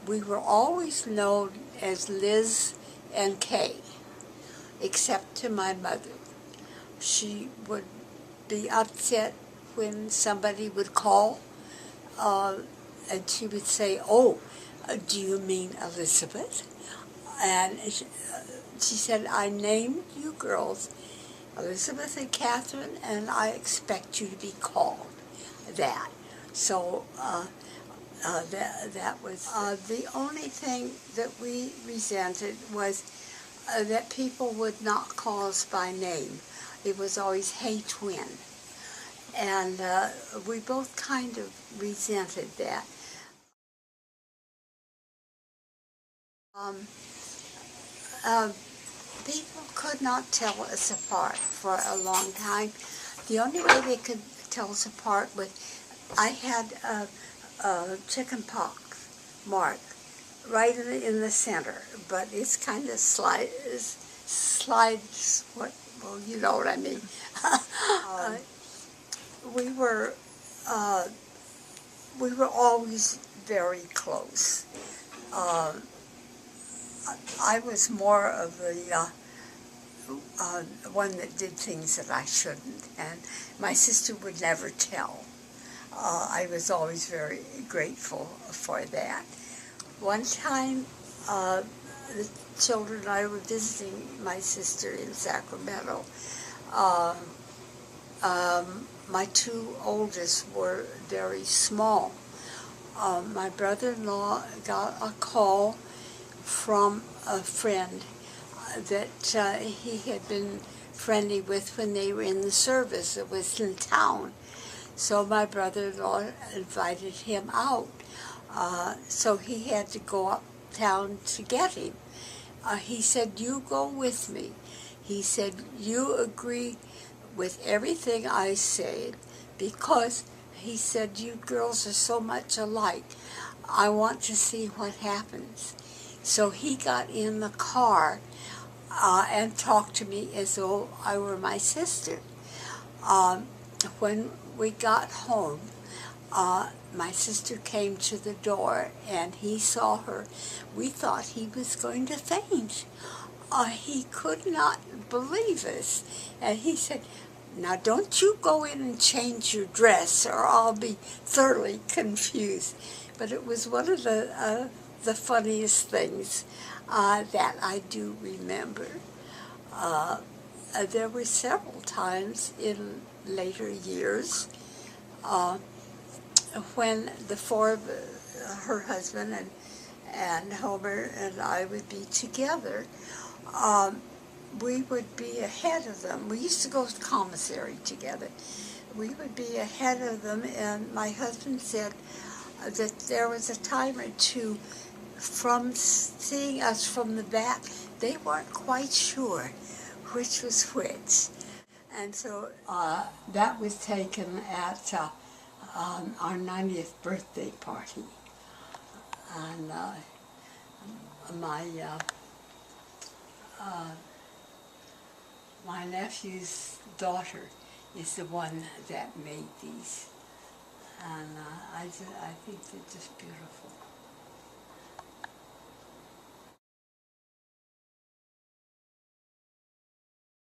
we were always known as Liz and Kay, except to my mother. She would be upset when somebody would call, and she would say, "Oh, do you mean Elizabeth?" And she said, "I named you girls Elizabeth and Katherine, and I expect you to be called that." So that was the only thing that we resented was that people would not call us by name. It was always "Hey, twin." And we both kind of resented that. People could not tell us apart for a long time. The only way they could tell us apart was I had a chicken pox mark right in the center, but it's kind of slides, well, you know what I mean. We were always very close. I was more of the one that did things that I shouldn't, and my sister would never tell. I was always very grateful for that. One time, the children and I were visiting my sister in Sacramento. My two oldest were very small. My brother-in-law got a call from a friend that he had been friendly with when they were in the service. It was in town. So my brother-in-law invited him out. So he had to go uptown to get him. He said, "You go with me." He said, "You agree with everything I say, because," he said, "you girls are so much alike. I want to see what happens." So he got in the car and talked to me as though I were my sister. When we got home, my sister came to the door and he saw her. We thought he was going to faint. He could not believe us. And he said, "Now don't you go in and change your dress or I'll be thoroughly confused." But it was one of the funniest things that I do remember. There were several times in later years when the four of her husband and Homer and I would be together. We would be ahead of them. We used to go to the commissary together. We would be ahead of them, and my husband said that there was a time or two from seeing us from the back, they weren't quite sure which was which. And so that was taken at our 90th birthday party. And my nephew's daughter is the one that made these. And I think they're just beautiful.